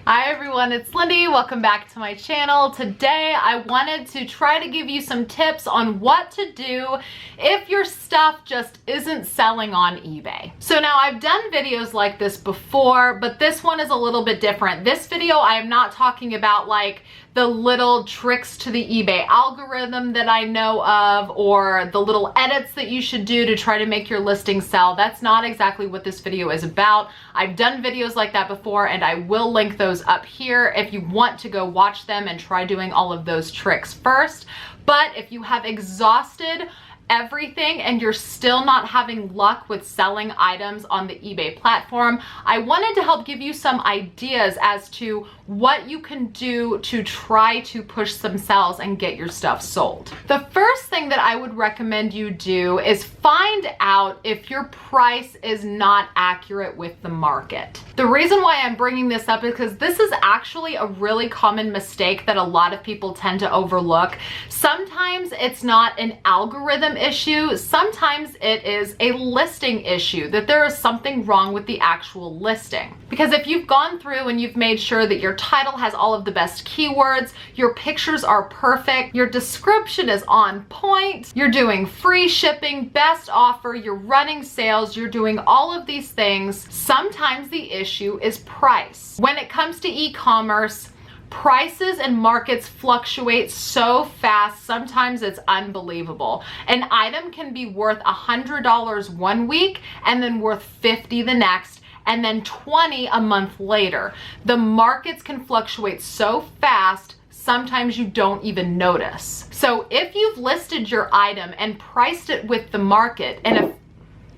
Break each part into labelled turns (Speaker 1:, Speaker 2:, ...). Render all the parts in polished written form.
Speaker 1: Hi everyone, it's Lindy. Welcome back to my channel. Today I wanted to try to give you some tips on what to do if your stuff just isn't selling on eBay. So now I've done videos like this before, but this one is a little bit different. This video I am not talking about like the little tricks to the eBay algorithm that I know of, or the little edits that you should do to try to make your listing sell. That's not exactly what this video is about. I've done videos like that before and I will link those up here if you want to go watch them and try doing all of those tricks first. But if you have exhausted everything and you're still not having luck with selling items on the eBay platform, I wanted to help give you some ideas as to what you can do to try to push some sales and get your stuff sold. The first thing that I would recommend you do is find out if your price is not accurate with the market. The reason why I'm bringing this up is because this is actually a really common mistake that a lot of people tend to overlook. Sometimes it's not an algorithm issue, sometimes it is a listing issue, that there is something wrong with the actual listing. Because if you've gone through and you've made sure that your title has all of the best keywords, your pictures are perfect, your description is on point, you're doing free shipping, best offer, you're running sales, you're doing all of these things, sometimes the issue is price. When it comes to e-commerce, prices and markets fluctuate so fast, sometimes it's unbelievable. An item can be worth $100 one week and then worth $50 the next, and then $20 a month later. The markets can fluctuate so fast, sometimes you don't even notice. So if you've listed your item and priced it with the market, and if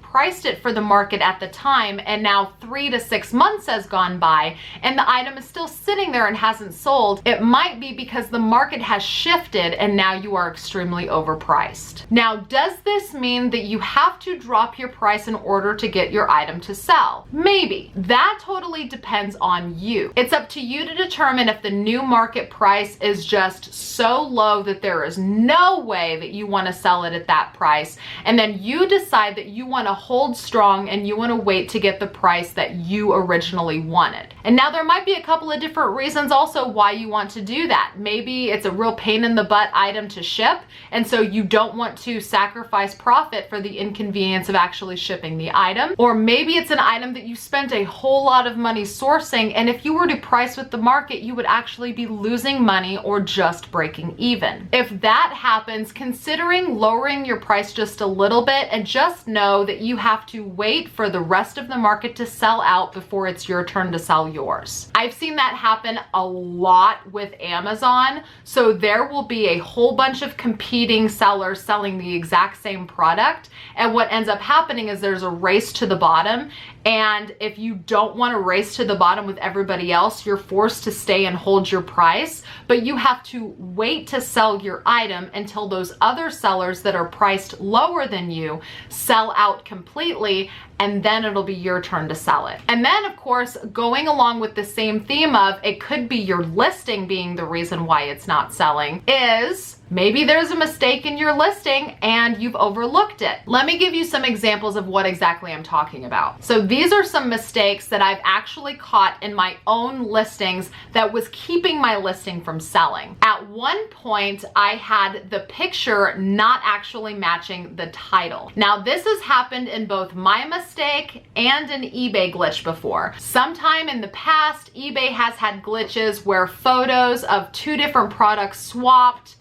Speaker 1: priced it for the market at the time, and now 3 to 6 months has gone by and the item is still sitting there and hasn't sold, it might be because the market has shifted and now you are extremely overpriced. Now, does this mean that you have to drop your price in order to get your item to sell? Maybe. That totally depends on you. It's up to you to determine if the new market price is just so low that there is no way that you want to sell it at that price, and then you decide that you want to hold strong and you want to wait to get the price that you originally wanted. And now there might be a couple of different reasons also why you want to do that. Maybe it's a real pain in the butt item to ship, and so you don't want to sacrifice profit for the inconvenience of actually shipping the item. Or maybe it's an item that you spent a whole lot of money sourcing, and if you were to price with the market, you would actually be losing money or just breaking even. If that happens, considering lowering your price just a little bit, and just know that you have to wait for the rest of the market to sell out before it's your turn to sell yours. I've seen that happen a lot with Amazon. So there will be a whole bunch of competing sellers selling the exact same product, and what ends up happening is there's a race to the bottom, and if you don't want to race to the bottom with everybody else, you're forced to stay and hold your price, but you have to wait to sell your item until those other sellers that are priced lower than you sell out completely, and then it'll be your turn to sell it. And then of course, going along with the same theme of it could be your listing being the reason why it's not selling, is maybe there's a mistake in your listing and you've overlooked it. Let me give you some examples of what exactly I'm talking about. So these are some mistakes that I've actually caught in my own listings that was keeping my listing from selling. At one point, I had the picture not actually matching the title. Now this has happened in both my mistake and an eBay glitch before. Sometime in the past, eBay has had glitches where photos of two different products swapped.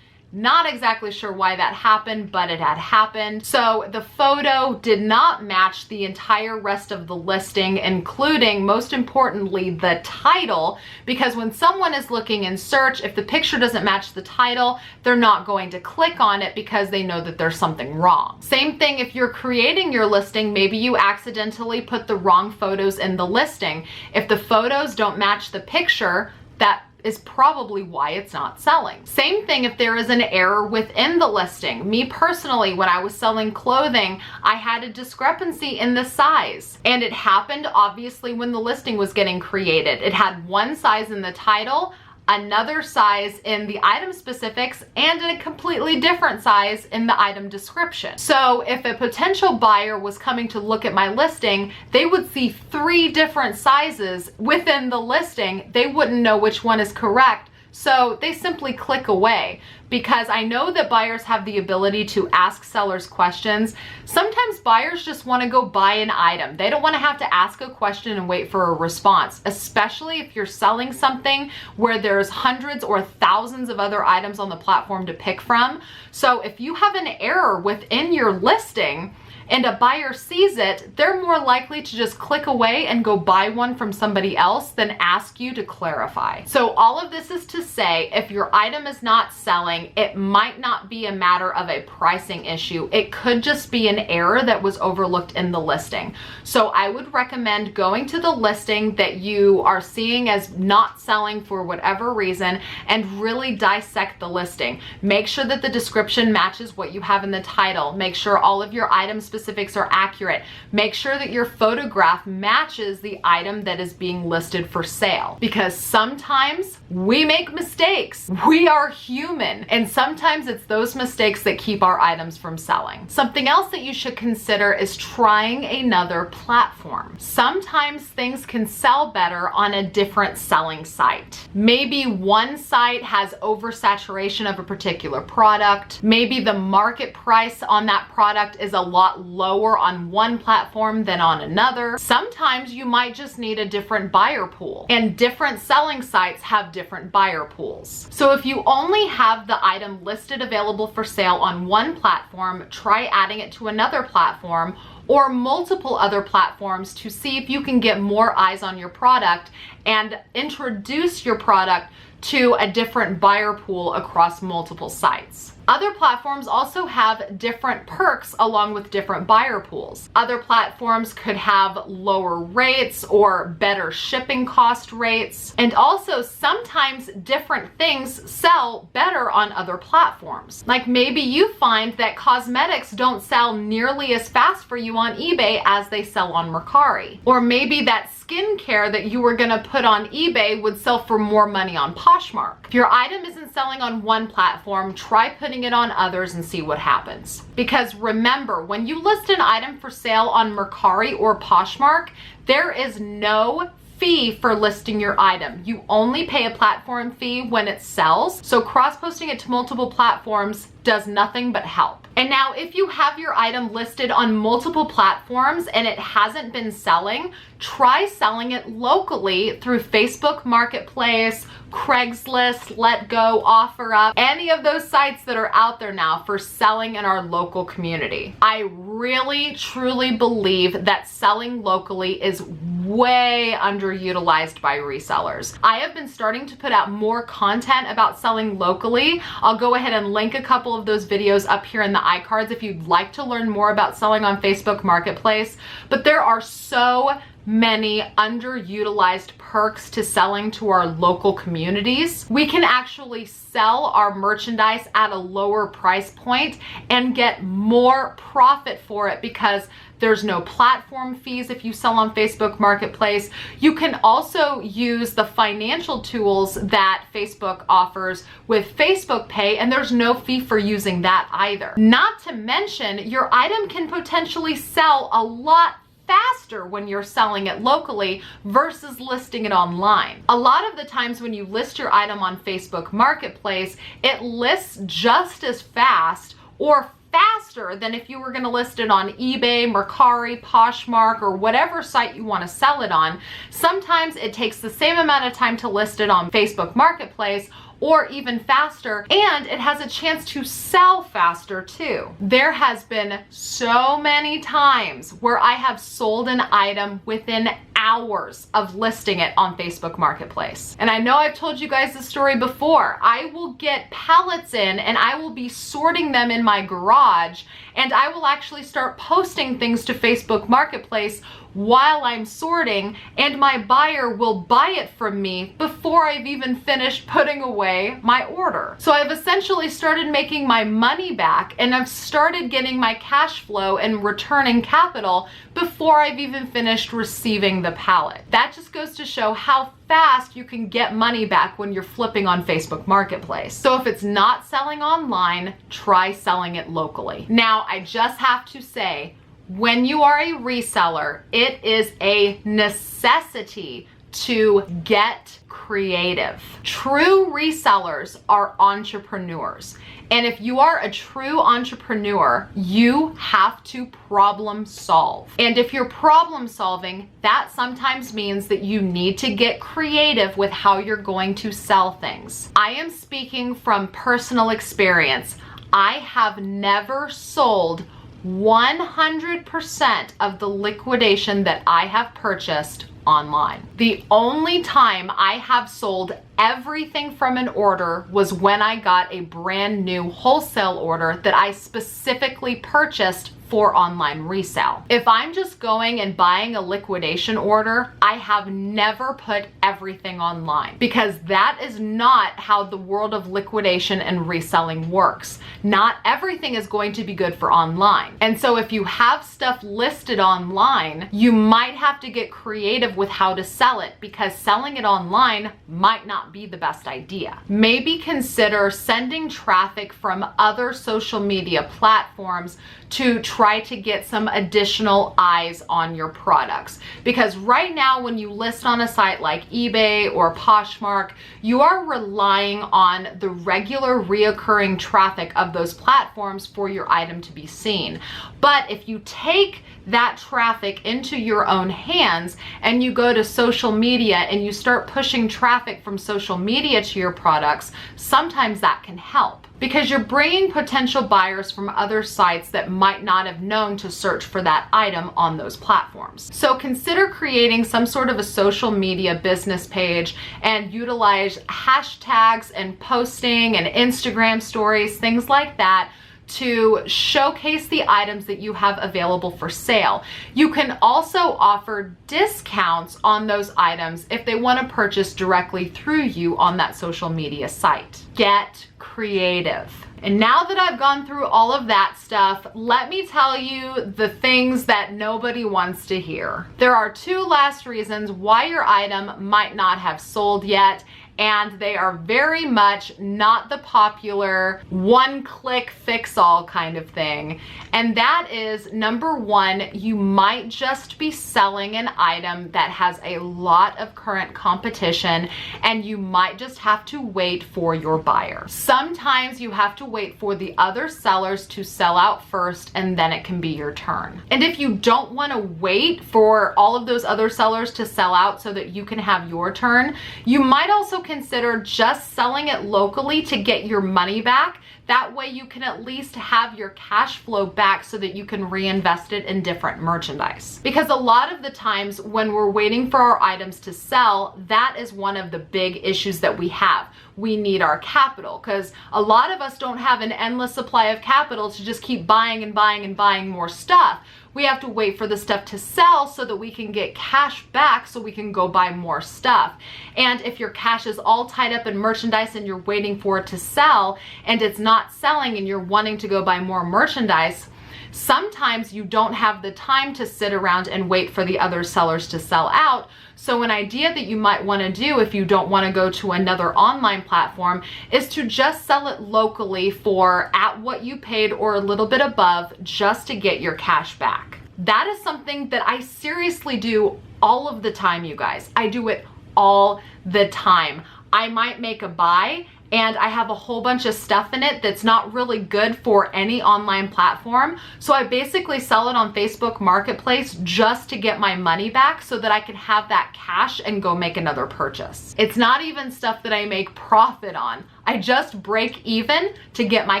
Speaker 1: Not exactly sure why that happened, but it had happened. So the photo did not match the entire rest of the listing, including, most importantly, the title, because when someone is looking in search, if the picture doesn't match the title, they're not going to click on it because they know that there's something wrong. Same thing if you're creating your listing, maybe you accidentally put the wrong photos in the listing. If the photos don't match the picture, that is probably why it's not selling. Same thing if there is an error within the listing. Me personally, when I was selling clothing, I had a discrepancy in the size, and it happened obviously when the listing was getting created. It had one size in the title. another size in the item specifics, and a completely different size in the item description. So if a potential buyer was coming to look at my listing, they would see 3 different sizes within the listing. They wouldn't know which one is correct. So they simply click away, because I know that buyers have the ability to ask sellers questions. Sometimes buyers just want to go buy an item. They don't want to have to ask a question and wait for a response, especially if you're selling something where there's hundreds or thousands of other items on the platform to pick from. So if you have an error within your listing and a buyer sees it, they're more likely to just click away and go buy one from somebody else than ask you to clarify. So all of this is to say, if your item is not selling, it might not be a matter of a pricing issue. It could just be an error that was overlooked in the listing. So I would recommend going to the listing that you are seeing as not selling for whatever reason and really dissect the listing. Make sure that the description matches what you have in the title. Make sure all of your item specifics are accurate. Make sure that your photograph matches the item that is being listed for sale, because sometimes we make mistakes. We are human, and sometimes it's those mistakes that keep our items from selling. Something else that you should consider is trying another platform. Sometimes things can sell better on a different selling site. Maybe one site has oversaturation of a particular product. Maybe the market price on that product is a lot lower on one platform than on another. Sometimes you might just need a different buyer pool, and different selling sites have different buyer pools. So if you only have the item listed available for sale on one platform, try adding it to another platform or multiple other platforms to see if you can get more eyes on your product and introduce your product to a different buyer pool across multiple sites. Other platforms also have different perks along with different buyer pools. Other platforms could have lower rates or better shipping cost rates. And also sometimes different things sell better on other platforms. Like maybe you find that cosmetics don't sell nearly as fast for you on eBay as they sell on Mercari. Or maybe that skincare that you were gonna put on eBay would sell for more money on Poshmark. If your item isn't selling on one platform, try putting it on others and see what happens. Because remember, when you list an item for sale on Mercari or Poshmark, there is no fee for listing your item. You only pay a platform fee when it sells. So cross-posting it to multiple platforms does nothing but help. And now if you have your item listed on multiple platforms and it hasn't been selling, try selling it locally through Facebook Marketplace, Craigslist, Let Go, OfferUp, any of those sites that are out there now for selling in our local community. I really, truly believe that selling locally is way underutilized by resellers. I have been starting to put out more content about selling locally. I'll go ahead and link a couple of those videos up here in the iCards if you'd like to learn more about selling on Facebook Marketplace. But there are so many underutilized perks to selling to our local communities. We can actually sell our merchandise at a lower price point and get more profit for it because there's no platform fees if you sell on Facebook Marketplace. You can also use the financial tools that Facebook offers with Facebook Pay, and there's no fee for using that either. Not to mention, your item can potentially sell a lot faster when you're selling it locally versus listing it online. A lot of the times when you list your item on Facebook Marketplace, it lists just as fast or faster than if you were going to list it on eBay, Mercari, Poshmark, or whatever site you want to sell it on. Sometimes it takes the same amount of time to list it on Facebook Marketplace or even faster, and it has a chance to sell faster too. There has been so many times where I have sold an item within hours of listing it on Facebook Marketplace. And I know I've told you guys this story before. I will get pallets in and I will be sorting them in my garage, and I will actually start posting things to Facebook Marketplace while I'm sorting, and my buyer will buy it from me before I've even finished putting away my order. So I've essentially started making my money back, and I've started getting my cash flow and returning capital before I've even finished receiving the pallet. That just goes to show how fast you can get money back when you're flipping on Facebook Marketplace. So if it's not selling online, try selling it locally. Now, I just have to say, when you are a reseller, it is a necessity to get creative. True resellers are entrepreneurs. And if you are a true entrepreneur, you have to problem solve. And if you're problem solving, that sometimes means that you need to get creative with how you're going to sell things. I am speaking from personal experience. I have never sold 100% of the liquidation that I have purchased online. The only time I have sold everything from an order was when I got a brand new wholesale order that I specifically purchased for online resale. If I'm just going and buying a liquidation order, I have never put everything online, because that is not how the world of liquidation and reselling works. Not everything is going to be good for online. And so if you have stuff listed online, you might have to get creative with how to sell it, because selling it online might not be the best idea. Maybe consider sending traffic from other social media platforms to try to get some additional eyes on your products. Because right now, when you list on a site like eBay or Poshmark, you are relying on the regular reoccurring traffic of those platforms for your item to be seen. But if you take that traffic into your own hands and you go to social media and you start pushing traffic from social media to your products, sometimes that can help, because you're bringing potential buyers from other sites that might not have known to search for that item on those platforms. So consider creating some sort of a social media business page and utilize hashtags and posting and Instagram stories, things like that, to showcase the items that you have available for sale. You can also offer discounts on those items if they want to purchase directly through you on that social media site. Get creative. And now that I've gone through all of that stuff, let me tell you the things that nobody wants to hear. There are two last reasons why your item might not have sold yet, and they are very much not the popular one-click fix-all kind of thing. And that is, number one, you might just be selling an item that has a lot of current competition, and you might just have to wait for your buyer. Sometimes you have to wait for the other sellers to sell out first, and then it can be your turn. And if you don't want to wait for all of those other sellers to sell out so that you can have your turn, you might also consider just selling it locally to get your money back. That way you can at least have your cash flow back so that you can reinvest it in different merchandise. Because a lot of the times when we're waiting for our items to sell, that is one of the big issues that we have. We need our capital, because a lot of us don't have an endless supply of capital to just keep buying and buying and buying more stuff. We have to wait for the stuff to sell so that we can get cash back so we can go buy more stuff. And if your cash is all tied up in merchandise and you're waiting for it to sell and it's not selling and you're wanting to go buy more merchandise, sometimes you don't have the time to sit around and wait for the other sellers to sell out. So an idea that you might want to do if you don't want to go to another online platform is to just sell it locally for at what you paid or a little bit above, just to get your cash back. That is something that I seriously do all of the time, you guys. I do it all the time. I might make a buy and I have a whole bunch of stuff in it that's not really good for any online platform. So I basically sell it on Facebook Marketplace just to get my money back so that I can have that cash and go make another purchase. It's not even stuff that I make profit on. I just break even to get my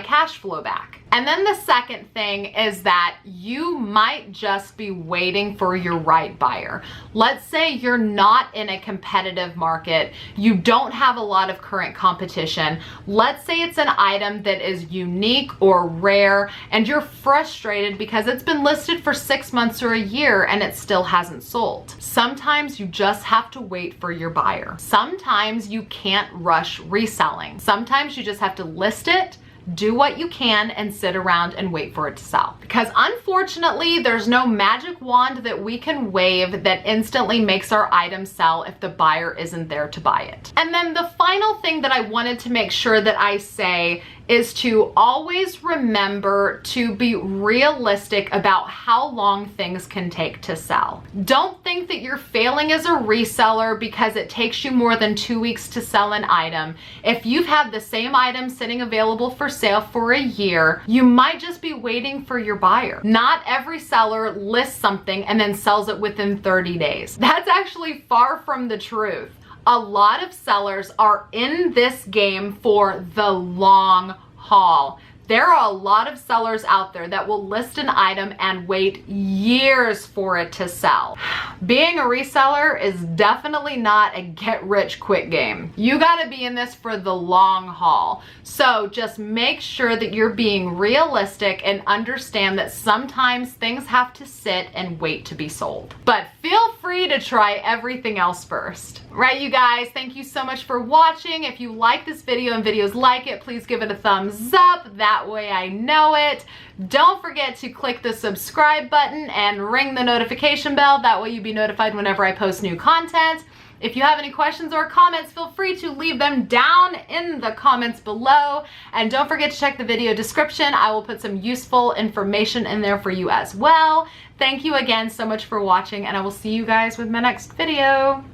Speaker 1: cash flow back. And then the second thing is that you might just be waiting for your right buyer. Let's say you're not in a competitive market, you don't have a lot of current competition, situation. Let's say it's an item that is unique or rare and you're frustrated because it's been listed for 6 months or a year and it still hasn't sold. Sometimes you just have to wait for your buyer. Sometimes you can't rush reselling. Sometimes you just have to list it, do what you can, and sit around and wait for it to sell. Because unfortunately, there's no magic wand that we can wave that instantly makes our item sell if the buyer isn't there to buy it. And then the final thing that I wanted to make sure that I say is to always remember to be realistic about how long things can take to sell. Don't think that you're failing as a reseller because it takes you more than 2 weeks to sell an item. If you've had the same item sitting available for sale for a year, you might just be waiting for your buyer. Not every seller lists something and then sells it within 30 days. That's actually far from the truth. A lot of sellers are in this game for the long haul. There are a lot of sellers out there that will list an item and wait years for it to sell. Being a reseller is definitely not a get-rich-quick game. You gotta be in this for the long haul. So just make sure that you're being realistic and understand that sometimes things have to sit and wait to be sold. But feel free to try everything else first. Right, you guys, thank you so much for watching. If you like this video and videos like it, please give it a thumbs up. That way I know it. Don't forget to click the subscribe button and ring the notification bell. That way you'll be notified whenever I post new content. If you have any questions or comments, feel free to leave them down in the comments below. And don't forget to check the video description. I will put some useful information in there for you as well. Thank you again so much for watching, and I will see you guys with my next video.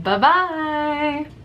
Speaker 1: Bye-bye.